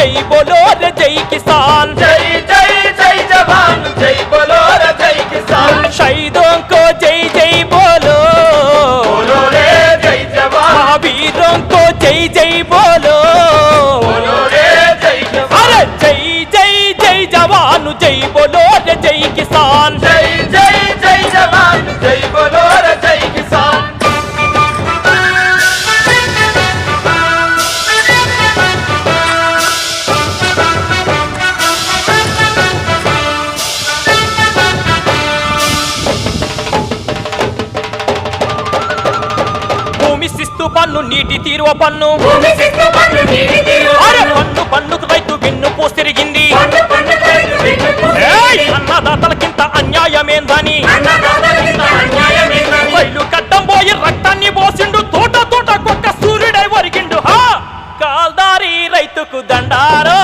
జై బోలో రే జై కిసాన్ జై జై జై జవాన్ జై బోలో రే జై కిసాన్ शहीदों को जय जय बोलो बोलो रे जय जवान महावीरों को जय जय बोलो बोलो रे जय जवान अरे जय जय जय जवान जय बोलो रे जय किसान जय जय जय जवान जय बोलो रे जय किसान భూమి శిస్తు పన్ను నీటి తీరువ పన్ను భూమి శిస్తు పన్ను నీటి తీరువ అరే పన్ను పన్నుకు రైతు వెన్ను పోసిరిగింది పన్ను పన్నుకు రైతు వెన్ను ఏయ్ అన్నదాతలకింత అన్యాయమేందని అన్నదాతలకింత అన్యాయమేందని రైలు కట్టం పోయి రక్తాన్ని పోసిండు తోట తోట కుక్క సూర్యుడై ఒరిగిండు హా కాల్దారి రైతుకు దండారో